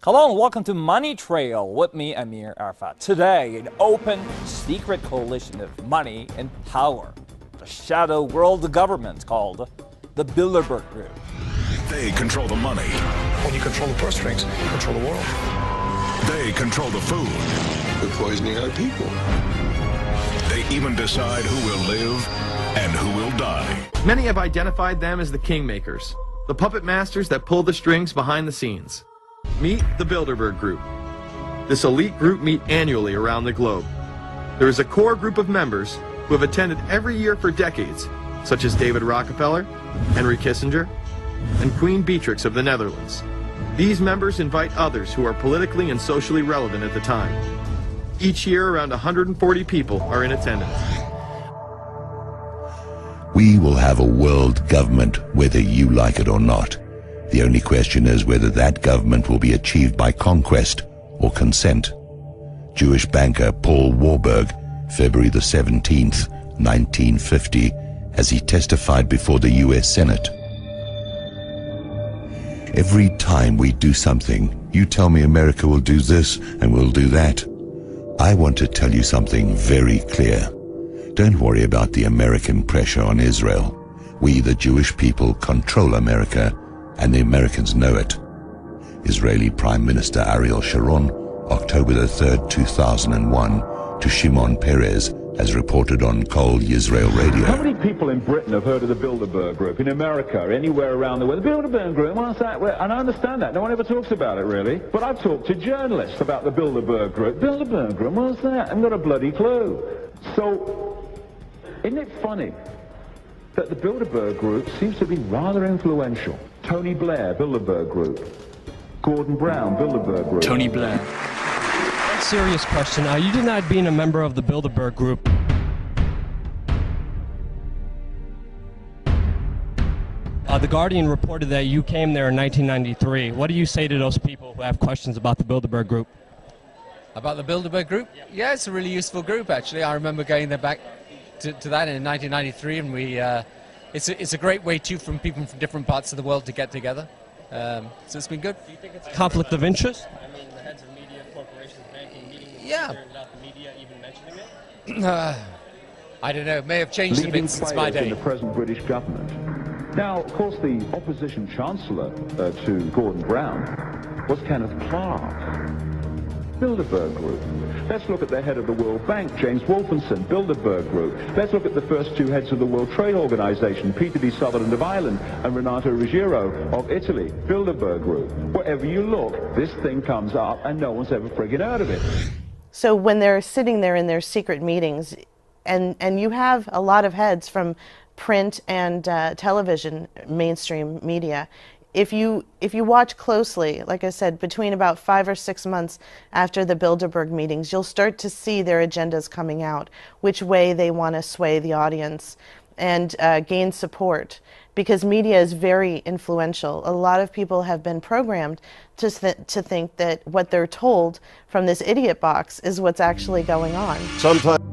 Hello and welcome to Money Trail with me, Amir Arafat. Today, an open, secret coalition of money and power. A shadow world government called the Bilderberg Group. They control the money. When you control the purse strings, you control the world. They control the food. They're poisoning our people. They even decide who will live and who will die. Many have identified them as the kingmakers, the puppet masters that pull the strings behind the scenes. Meet the Bilderberg Group. This elite group meet annually around the globe. There is a core group of members who have attended every year for decades, such as David Rockefeller, Henry Kissinger, and Queen Beatrix of the Netherlands. These members invite others who are politically and socially relevant at the time. Each year, around 140 people are in attendance. We will have a world government whether you like it or not. The only question is whether that government will be achieved by conquest or consent. Jewish banker Paul Warburg, February the 17th, 1950, as he testified before the US Senate. Every time we do something, you tell me America will do this and we'll do that. I want to tell you something very clear. Don't worry about the American pressure on Israel. We, the Jewish people, control America, and the Americans know it. Israeli Prime Minister Ariel Sharon, October the 3rd, 2001, to Shimon Peres, as reported on Kol Yisrael Radio. How many people in Britain have heard of the Bilderberg Group? In America, anywhere around the world? The Bilderberg Group, what's that? And I understand that. No one ever talks about it, really. But I've talked to journalists about the Bilderberg Group. Bilderberg Group, what's that? I haven't got a bloody clue. So, isn't it funny that the Bilderberg Group seems to be rather influential? Tony Blair, Bilderberg Group. Gordon Brown, Bilderberg Group. Tony Blair. Serious question. You denied being a member of the Bilderberg Group. The Guardian reported that you came there in 1993. What do you say to those people who have questions about the Bilderberg Group? About the Bilderberg Group? Yeah, it's a really useful group, actually. I remember going there back to that in 1993, and it's a great way, too, from people from different parts of the world to get together. So it's been good. Do you think it's a conflict of interest? I mean, the heads of media, corporations, banking, meeting with yeah. without the media even mentioning it? I don't know. It may have changed a bit since my day. In the present British government. Now, of course, the opposition chancellor to Gordon Brown was Kenneth Clark. Bilderberg Group. Let's look at the head of the World Bank, James Wolfenson, Bilderberg Group. Let's look at the first two heads of the World Trade Organization, Peter B. Sutherland of Ireland and Renato Ruggiero of Italy, Bilderberg Group. Wherever you look, this thing comes up and no one's ever friggin' heard of it. So when they're sitting there in their secret meetings, and you have a lot of heads from print and television, mainstream media, if you watch closely, like I said, between about 5 or 6 months after the Bilderberg meetings, you'll start to see their agendas coming out, which way they want to sway the audience and gain support, because media is very influential. A lot of people have been programmed to think that what they're told from this idiot box is what's actually going on. Sometimes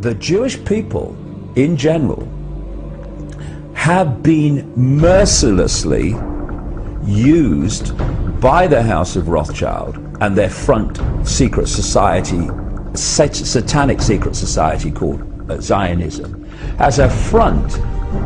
the Jewish people, in general, have been mercilessly used by the House of Rothschild and their front secret society, satanic secret society called Zionism, as a front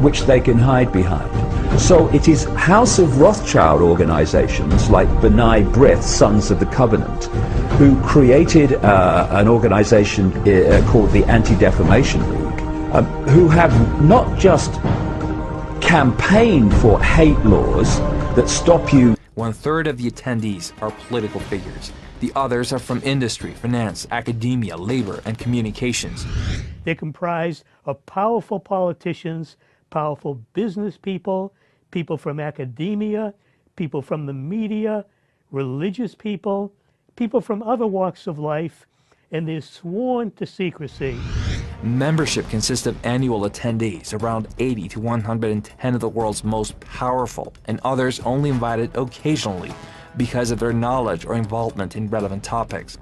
which they can hide behind. So it is House of Rothschild organizations like B'nai B'rith, Sons of the Covenant, who created an organization called the Anti-Defamation League, who have not just campaigned for hate laws that stop you. 1/3 of the attendees are political figures. The others are from industry, finance, academia, labor, and communications. They're comprised of powerful politicians, powerful business people, people from academia, people from the media, religious people, people from other walks of life, and they're sworn to secrecy. Membership consists of annual attendees, around 80 to 110 of the world's most powerful, and others only invited occasionally because of their knowledge or involvement in relevant topics.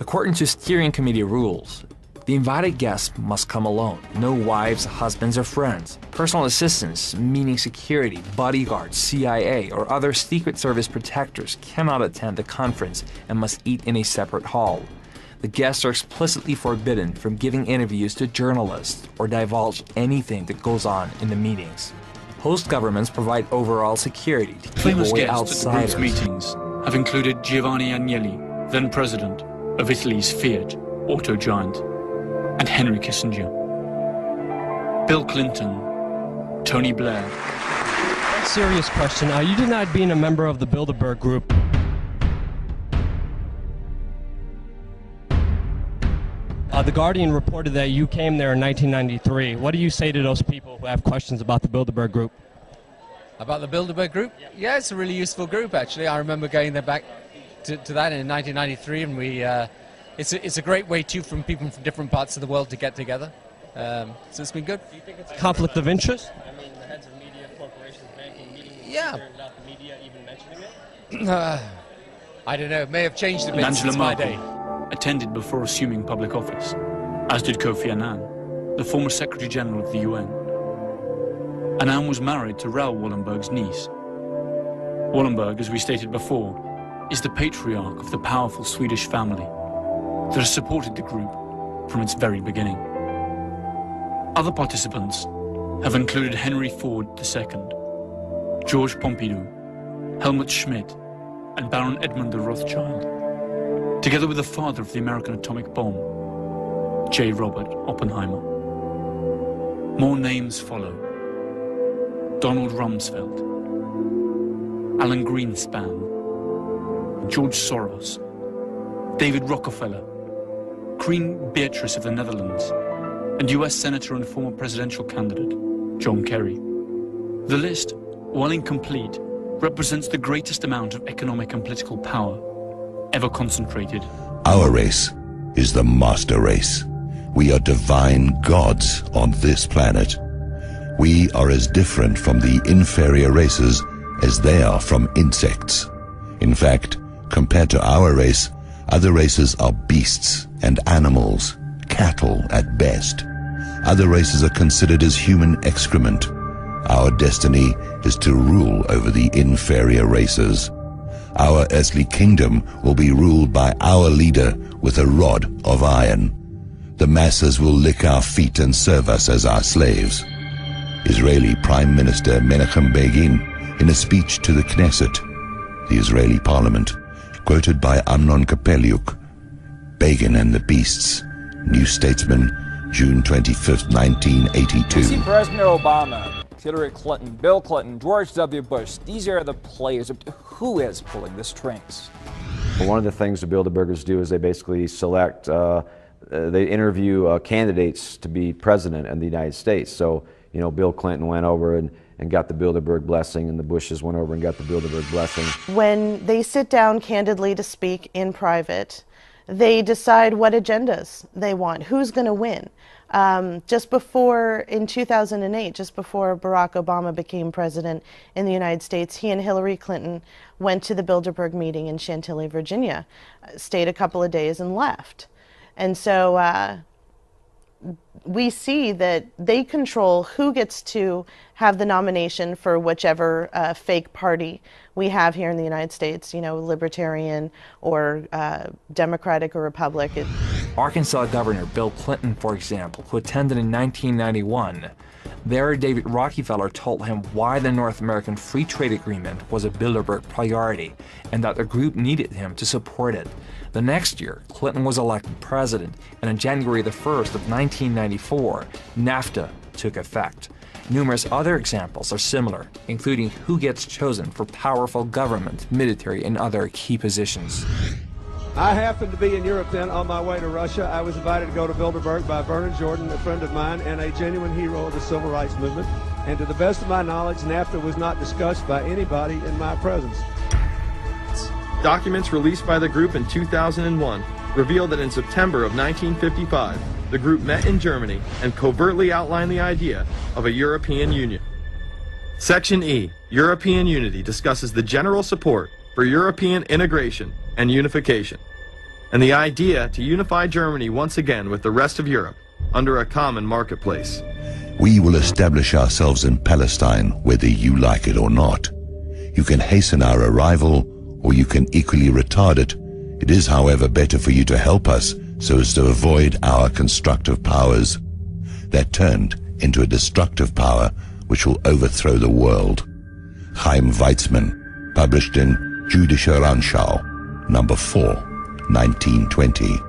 According to steering committee rules, The invited guests must come alone. No wives, husbands, or friends. Personal assistants, meaning security, bodyguards, CIA, or other Secret Service protectors, cannot attend the conference and must eat in a separate hall. The guests are explicitly forbidden from giving interviews to journalists or divulge anything that goes on in the meetings. Host governments provide overall security to keep Famous away guests at the outsiders. group's meetings have included Giovanni Agnelli, then president of Italy's Fiat auto giant, and Henry Kissinger, Bill Clinton, Tony Blair. Serious question. You denied being a member of the Bilderberg Group. The Guardian reported that you came there in 1993. What do you say to those people who have questions about the Bilderberg Group? About the Bilderberg Group? Yeah, it's a really useful group, actually. I remember going there back to that in 1993, and it's a great way, too, from people from different parts of the world to get together. So it's been good. Do you think it's a conflict of interest? I mean, the heads of media, corporations, banking, meeting with Yeah. without the media even mentioning it? I don't know. It may have changed a bit And since Angela my Merkel day. attended before assuming public office, as did Kofi Annan, the former Secretary General of the UN. Annan was married to Raoul Wallenberg's niece. Wallenberg, as we stated before, is the patriarch of the powerful Swedish family that has supported the group from its very beginning. Other participants have included Henry Ford II, Georges Pompidou, Helmut Schmidt, and Baron Edmund de Rothschild, together with the father of the American atomic bomb, J. Robert Oppenheimer. More names follow. Donald Rumsfeld, Alan Greenspan, George Soros, David Rockefeller, Queen Beatrice of the Netherlands, and US Senator and former presidential candidate, John Kerry. The list, while incomplete, represents the greatest amount of economic and political power ever concentrated. Our race is the master race. We are divine gods on this planet. We are as different from the inferior races as they are from insects. In fact, compared to our race, other races are beasts and animals, cattle at best. Other races are considered as human excrement. Our destiny is to rule over the inferior races. Our earthly kingdom will be ruled by our leader with a rod of iron. The masses will lick our feet and serve us as our slaves. Israeli Prime Minister Menachem Begin, in a speech to the Knesset, the Israeli parliament, quoted by Amnon Kapeliuk, Begin and the Beasts, New Statesman, June 25th, 1982. You see President Obama, Hillary Clinton, Bill Clinton, George W. Bush, these are the players. Who is pulling the strings? Well, one of the things the Bilderbergers do is they basically select, they interview candidates to be president of the United States. So, you know, Bill Clinton went over and got the Bilderberg blessing, and the Bushes went over and got the Bilderberg blessing. When They sit down candidly to speak in private. They decide what agendas they want, who's going to win. Just before, in 2008, just before Barack Obama became president in the United States, he and Hillary Clinton went to the Bilderberg meeting in Chantilly, Virginia, stayed a couple of days and left. And so we see that they control who gets to have the nomination for whichever fake party we have here in the United States, you know, libertarian or Democratic or Republican. Arkansas Governor Bill Clinton, for example, who attended in 1991, there David Rockefeller told him why the North American Free Trade Agreement was a Bilderberg priority and that the group needed him to support it. The next year, Clinton was elected president, and on January the 1st of 1994, NAFTA took effect. Numerous other examples are similar, including who gets chosen for powerful government, military, and other key positions. I happened to be in Europe then on my way to Russia. I was invited to go to Bilderberg by Vernon Jordan, a friend of mine and a genuine hero of the civil rights movement. And to the best of my knowledge, NAFTA was not discussed by anybody in my presence. Documents released by the group in 2001 reveal that in September of 1955, the group met in Germany and covertly outlined the idea of a European Union. Section E, European Unity, discusses the general support for European integration and unification. and the idea to unify Germany once again with the rest of Europe under a common marketplace. We will establish ourselves in Palestine, whether you like it or not. You can hasten our arrival, or you can equally retard it. It is, however, better for you to help us so as to avoid our constructive powers. That turned into a destructive power which will overthrow the world. Chaim Weizmann, published in Jüdische Rundschau, number 4, 1920.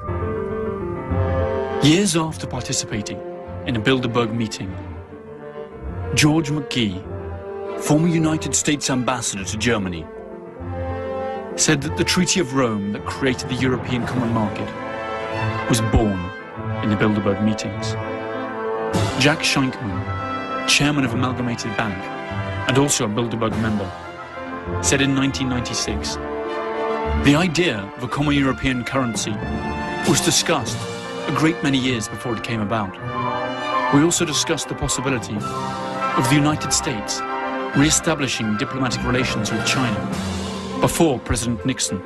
Years after participating in a Bilderberg meeting, George McGee, former United States ambassador to Germany, said that the Treaty of Rome that created the European Common Market was born in the Bilderberg meetings. Jack Schenkman, chairman of Amalgamated Bank and also a Bilderberg member, said in 1996, the idea of a common European currency was discussed a great many years before it came about. We also discussed the possibility of the United States re-establishing diplomatic relations with China before President Nixon